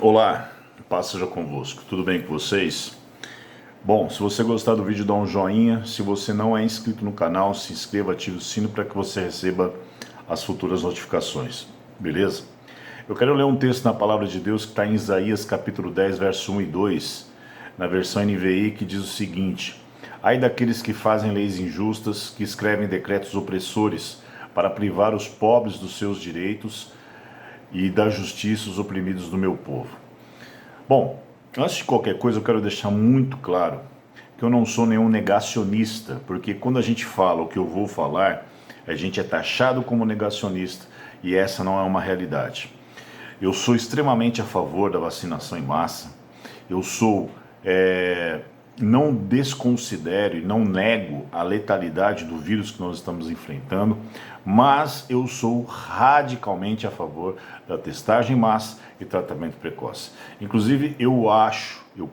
Olá, paz seja convosco, tudo bem com vocês? Bom, se você gostar do vídeo, dá um joinha. Se você não é inscrito no canal, se inscreva, ative o sino para que você receba as futuras notificações, beleza? Eu quero ler um texto na Palavra de Deus que está em Isaías capítulo 10, verso 1 e 2, na versão NVI, que diz o seguinte: Ai daqueles que fazem leis injustas, que escrevem decretos opressores, para privar os pobres dos seus direitos e da justiça os oprimidos do meu povo. Bom, antes de qualquer coisa eu quero deixar muito claro que eu não sou nenhum negacionista, porque quando a gente fala o que eu vou falar, a gente é taxado como negacionista e essa não é uma realidade. Eu sou extremamente a favor da vacinação em massa, eu sou, não desconsidero e não nego a letalidade do vírus que nós estamos enfrentando, mas eu sou radicalmente a favor da testagem em massa e tratamento precoce. Inclusive, eu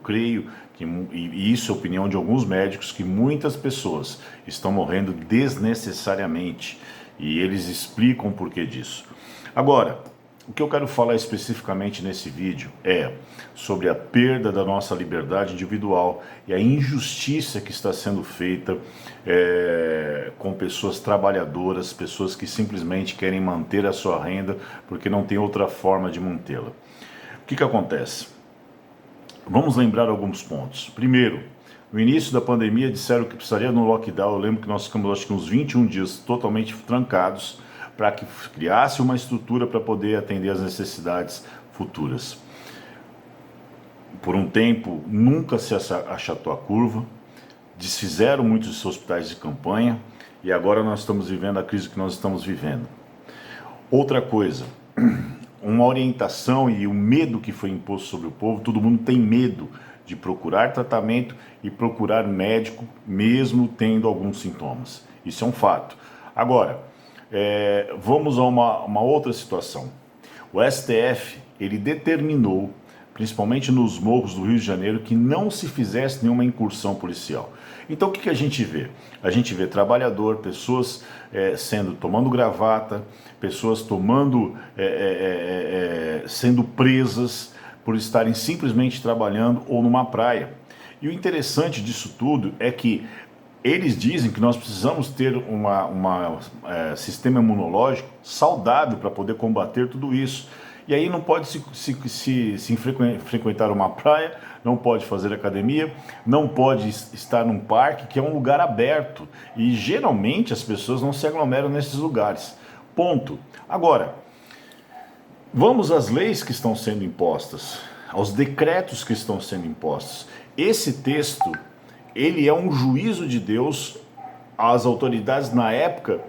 creio, e isso é a opinião de alguns médicos, que muitas pessoas estão morrendo desnecessariamente e eles explicam o porquê disso. Agora, o que eu quero falar especificamente nesse vídeo é sobre a perda da nossa liberdade individual e a injustiça que está sendo feita com pessoas trabalhadoras, pessoas que simplesmente querem manter a sua renda porque não tem outra forma de mantê-la. O que acontece? Vamos lembrar alguns pontos. Primeiro, no início da pandemia disseram que precisaria no lockdown. Eu lembro que nós ficamos acho que uns 21 dias totalmente trancados para que criasse uma estrutura para poder atender às necessidades futuras. Por um tempo, nunca se achatou a curva, desfizeram muitos hospitais de campanha e agora nós estamos vivendo a crise que nós estamos vivendo. Outra coisa, uma orientação e o medo que foi imposto sobre o povo, todo mundo tem medo de procurar tratamento e procurar médico, mesmo tendo alguns sintomas. Isso é um fato. Agora, vamos a uma outra situação. O STF, ele determinou, principalmente nos morros do Rio de Janeiro, que não se fizesse nenhuma incursão policial. Então o que a gente vê? A gente vê trabalhador, pessoas tomando gravata, pessoas sendo presas por estarem simplesmente trabalhando ou numa praia. E o interessante disso tudo é que eles dizem que nós precisamos ter um sistema imunológico saudável para poder combater tudo isso. E aí não pode se frequentar uma praia, não pode fazer academia, não pode estar num parque, que é um lugar aberto. E geralmente as pessoas não se aglomeram nesses lugares. Ponto. Agora, vamos às leis que estão sendo impostas, aos decretos que estão sendo impostos. Esse texto, ele é um juízo de Deus às autoridades na época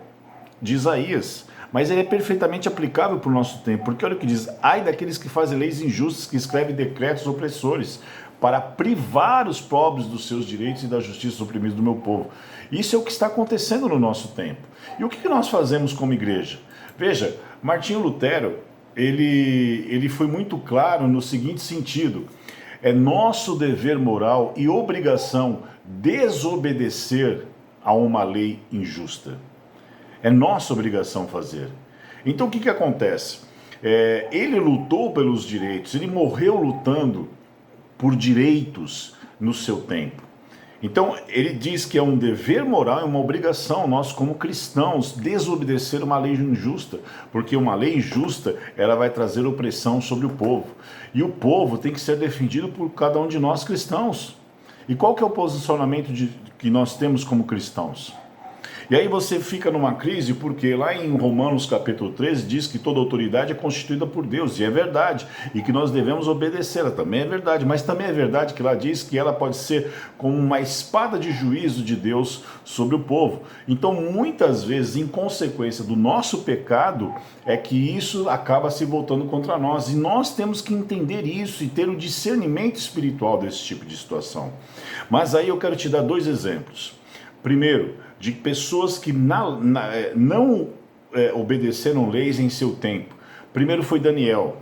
de Isaías, mas ele é perfeitamente aplicável para o nosso tempo, porque olha o que diz: ai daqueles que fazem leis injustas, que escrevem decretos opressores, para privar os pobres dos seus direitos e da justiça dos oprimidos do meu povo. Isso é o que está acontecendo no nosso tempo. E o que nós fazemos como igreja? Veja, Martinho Lutero, ele foi muito claro no seguinte sentido: é nosso dever moral e obrigação desobedecer a uma lei injusta. É nossa obrigação fazer. Então o que acontece? Ele lutou pelos direitos, ele morreu lutando por direitos no seu tempo. Então ele diz que é um dever moral e uma obrigação nós como cristãos desobedecer uma lei injusta, porque uma lei injusta ela vai trazer opressão sobre o povo. E o povo tem que ser defendido por cada um de nós cristãos. E qual que é o posicionamento que nós temos como cristãos? E aí você fica numa crise porque lá em Romanos capítulo 13 diz que toda autoridade é constituída por Deus, e é verdade, e que nós devemos obedecê-la, também é verdade, mas também é verdade que lá diz que ela pode ser como uma espada de juízo de Deus sobre o povo. Então muitas vezes, em consequência do nosso pecado, é que isso acaba se voltando contra nós, e nós temos que entender isso e ter o discernimento espiritual desse tipo de situação. Mas aí eu quero te dar dois exemplos. Primeiro, de pessoas que não obedeceram leis em seu tempo. Primeiro foi Daniel.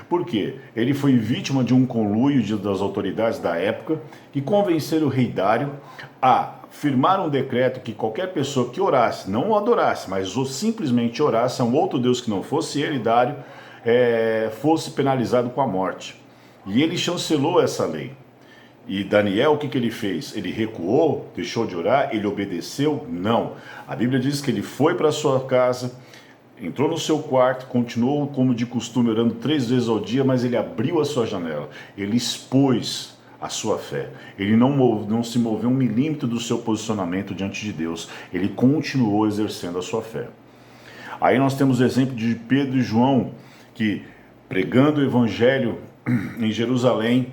Por quê? Ele foi vítima de um conluio das autoridades da época que convenceram o rei Dário a firmar um decreto que qualquer pessoa que orasse, não o adorasse, mas simplesmente orasse a um outro Deus que não fosse ele, Dário, fosse penalizado com a morte. E ele chancelou essa lei. E Daniel, o que ele fez? Ele recuou, deixou de orar, ele obedeceu? Não. A Bíblia diz que ele foi para sua casa, entrou no seu quarto, continuou como de costume, orando 3 vezes ao dia, mas ele abriu a sua janela. Ele expôs a sua fé. Ele não se moveu 1 milímetro do seu posicionamento diante de Deus. Ele continuou exercendo a sua fé. Aí nós temos o exemplo de Pedro e João, que pregando o evangelho em Jerusalém,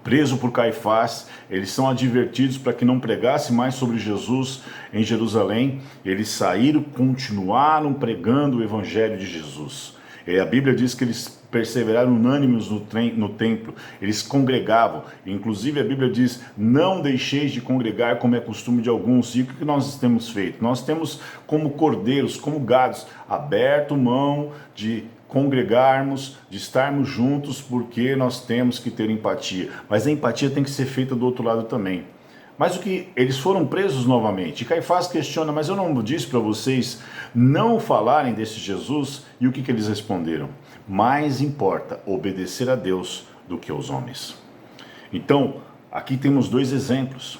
preso por Caifás, eles são advertidos para que não pregasse mais sobre Jesus em Jerusalém. Eles saíram, continuaram pregando o evangelho de Jesus. E a Bíblia diz que eles perseveraram unânimes no templo, eles congregavam. Inclusive a Bíblia diz, não deixeis de congregar como é costume de alguns. E o que nós temos feito? Nós temos como cordeiros, como gados, aberto mão de congregarmos, de estarmos juntos, porque nós temos que ter empatia. Mas a empatia tem que ser feita do outro lado também. Mas o que eles foram presos novamente. E Caifás questiona, mas eu não disse para vocês não falarem desse Jesus? E o que eles responderam? Mais importa obedecer a Deus do que aos homens. Então, aqui temos 2 exemplos.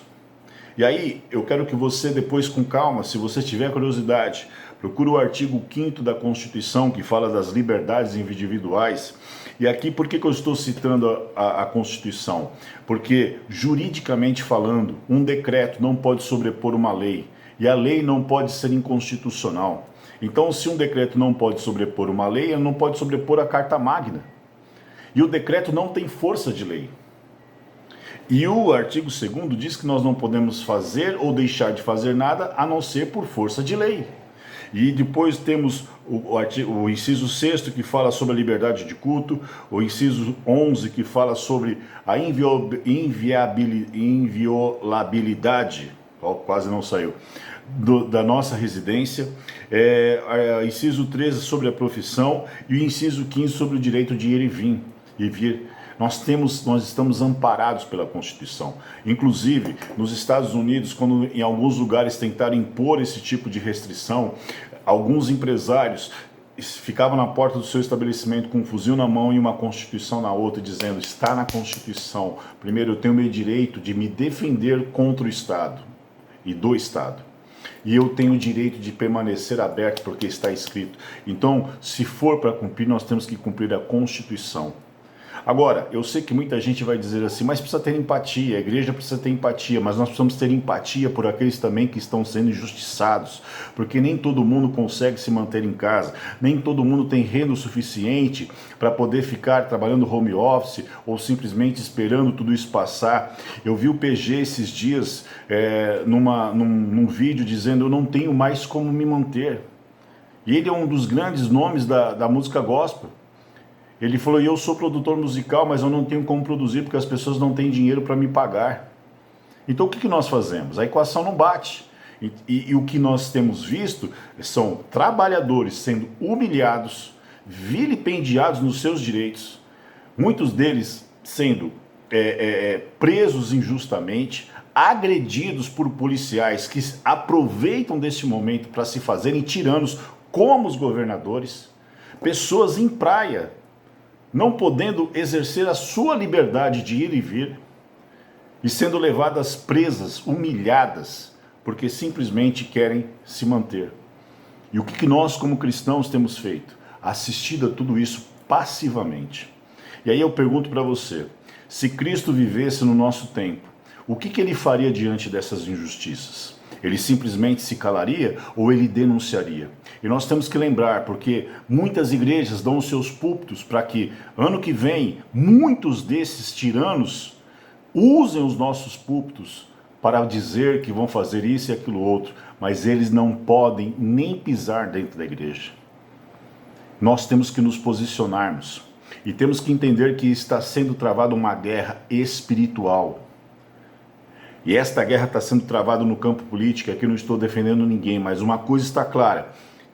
E aí, eu quero que você depois, com calma, se você tiver curiosidade, procure o artigo 5º da Constituição, que fala das liberdades individuais. E aqui, por que eu estou citando a Constituição? Porque, juridicamente falando, um decreto não pode sobrepor uma lei. E a lei não pode ser inconstitucional. Então, se um decreto não pode sobrepor uma lei, ele não pode sobrepor a Carta Magna. E o decreto não tem força de lei. E o artigo 2º diz que nós não podemos fazer ou deixar de fazer nada a não ser por força de lei. E depois temos o inciso 6º, que fala sobre a liberdade de culto, o inciso 11, que fala sobre a inviolabilidade, quase não saiu, da nossa residência, inciso 13 sobre a profissão e o inciso 15 sobre o direito de ir e vir. Nós estamos amparados pela Constituição. Inclusive, nos Estados Unidos, quando em alguns lugares tentaram impor esse tipo de restrição, alguns empresários ficavam na porta do seu estabelecimento com um fuzil na mão e uma Constituição na outra, dizendo, está na Constituição. Primeiro, eu tenho o meu direito de me defender contra o Estado e do Estado. E eu tenho o direito de permanecer aberto porque está escrito. Então, se for para cumprir, nós temos que cumprir a Constituição. Agora, eu sei que muita gente vai dizer assim, mas precisa ter empatia, a igreja precisa ter empatia, mas nós precisamos ter empatia por aqueles também que estão sendo injustiçados, porque nem todo mundo consegue se manter em casa, nem todo mundo tem renda o suficiente para poder ficar trabalhando home office ou simplesmente esperando tudo isso passar. Eu vi o PG esses dias num vídeo dizendo, eu não tenho mais como me manter. E ele é um dos grandes nomes da música gospel. Ele falou, eu sou produtor musical, mas eu não tenho como produzir porque as pessoas não têm dinheiro para me pagar. Então o que nós fazemos? A equação não bate. E o que nós temos visto são trabalhadores sendo humilhados, vilipendiados nos seus direitos, muitos deles sendo presos injustamente, agredidos por policiais que aproveitam desse momento para se fazerem tiranos como os governadores, pessoas em praia, não podendo exercer a sua liberdade de ir e vir, e sendo levadas presas, humilhadas, porque simplesmente querem se manter. E o que nós como cristãos temos feito? Assistido a tudo isso passivamente. E aí eu pergunto para você, se Cristo vivesse no nosso tempo, o que ele faria diante dessas injustiças? Ele simplesmente se calaria ou ele denunciaria? E nós temos que lembrar, porque muitas igrejas dão os seus púlpitos para que, ano que vem, muitos desses tiranos usem os nossos púlpitos para dizer que vão fazer isso e aquilo outro, mas eles não podem nem pisar dentro da igreja. Nós temos que nos posicionarmos e temos que entender que está sendo travada uma guerra espiritual. E esta guerra está sendo travada no campo político. Aqui não estou defendendo ninguém, mas uma coisa está clara: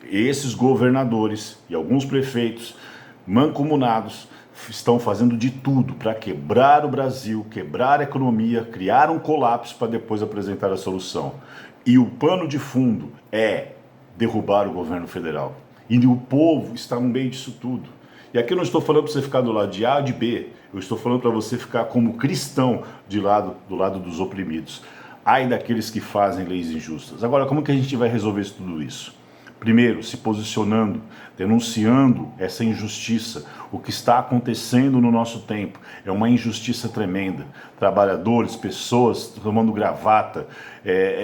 esses governadores e alguns prefeitos mancomunados estão fazendo de tudo para quebrar o Brasil, quebrar a economia, criar um colapso para depois apresentar a solução. E o pano de fundo é derrubar o governo federal. E o povo está no meio disso tudo. E aqui eu não estou falando para você ficar do lado de A ou de B, eu estou falando para você ficar como cristão do lado dos oprimidos. Ai daqueles que fazem leis injustas. Agora, como que a gente vai resolver tudo isso? Primeiro, se posicionando, denunciando essa injustiça. O que está acontecendo no nosso tempo é uma injustiça tremenda. Trabalhadores, pessoas tomando gravata,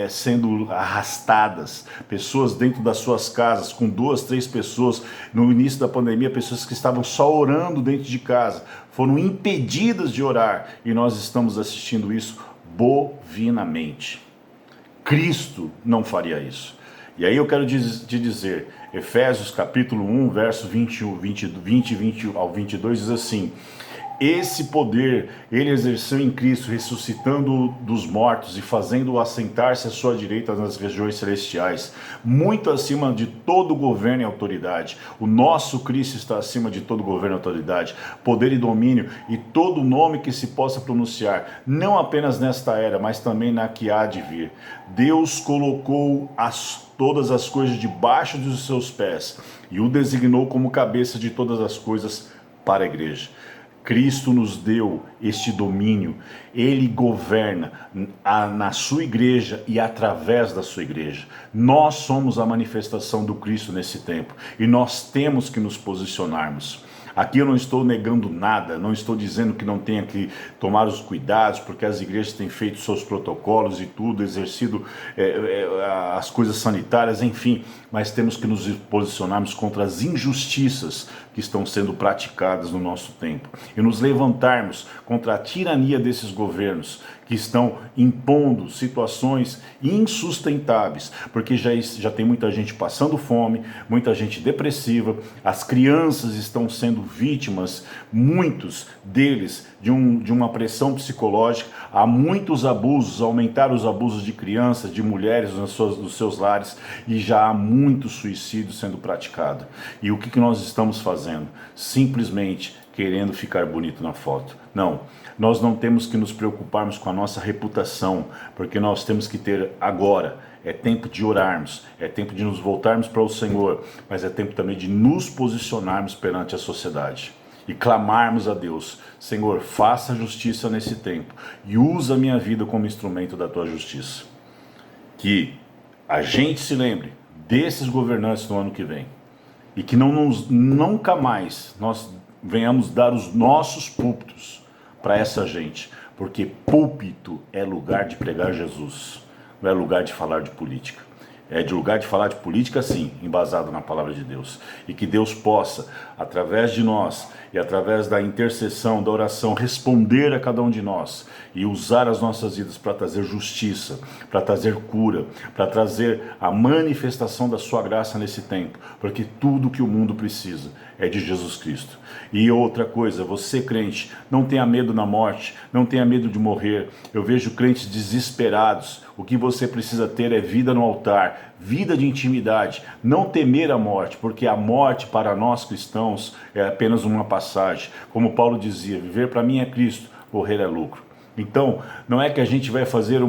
sendo arrastadas, pessoas dentro das suas casas, com 2, 3 pessoas. No início da pandemia, pessoas que estavam só orando dentro de casa, foram impedidas de orar. E nós estamos assistindo isso bovinamente. Cristo não faria isso. E aí eu quero te dizer, Efésios capítulo 1, verso 20 ao 22 diz assim: esse poder ele exerceu em Cristo, ressuscitando dos mortos e fazendo-o assentar-se à sua direita nas regiões celestiais, muito acima de todo governo e autoridade. O nosso Cristo está acima de todo governo e autoridade, poder e domínio e todo nome que se possa pronunciar, não apenas nesta era, mas também na que há de vir. Deus colocou todas as coisas debaixo dos seus pés e o designou como cabeça de todas as coisas para a igreja. Cristo nos deu este domínio, Ele governa na sua igreja e através da sua igreja. Nós somos a manifestação do Cristo nesse tempo e nós temos que nos posicionarmos. Aqui eu não estou negando nada, não estou dizendo que não tenha que tomar os cuidados, porque as igrejas têm feito seus protocolos e tudo, exercido as coisas sanitárias, enfim, mas temos que nos posicionarmos contra as injustiças que estão sendo praticadas no nosso tempo e nos levantarmos contra a tirania desses governos que estão impondo situações insustentáveis, porque já tem muita gente passando fome, muita gente depressiva, as crianças estão sendo vítimas, muitos deles, de uma pressão psicológica, há muitos abusos, aumentaram os abusos de crianças, de mulheres nos seus lares, e já há muito suicídio sendo praticado. E o que nós estamos fazendo? Simplesmente querendo ficar bonito na foto. Não, nós não temos que nos preocuparmos com a nossa reputação, porque nós temos que ter agora, é tempo de orarmos, é tempo de nos voltarmos para o Senhor, mas é tempo também de nos posicionarmos perante a sociedade e clamarmos a Deus: Senhor, faça justiça nesse tempo e usa a minha vida como instrumento da tua justiça. Que a gente se lembre desses governantes no ano que vem e que nunca mais nós venhamos dar os nossos púlpitos para essa gente, porque púlpito é lugar de pregar Jesus, não é lugar de falar de política. É de lugar de falar de política, sim, embasado na palavra de Deus. E que Deus possa, através de nós e através da intercessão, da oração, responder a cada um de nós e usar as nossas vidas para trazer justiça, para trazer cura, para trazer a manifestação da sua graça nesse tempo, porque tudo que o mundo precisa é de Jesus Cristo. E outra coisa, você crente, não tenha medo na morte, não tenha medo de morrer. Eu vejo crentes desesperados. O que você precisa ter é vida no altar, vida de intimidade, não temer a morte, porque a morte para nós cristãos é apenas uma passagem. Como Paulo dizia, viver para mim é Cristo, morrer é lucro. Então, não é que a gente vai fazer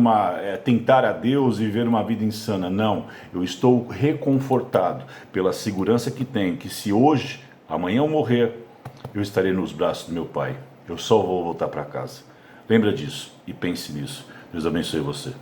tentar a Deus e viver uma vida insana, não. Eu estou reconfortado pela segurança que tenho, que se hoje, amanhã eu morrer, eu estarei nos braços do meu Pai. Eu só vou voltar para casa. Lembra disso e pense nisso. Deus abençoe você.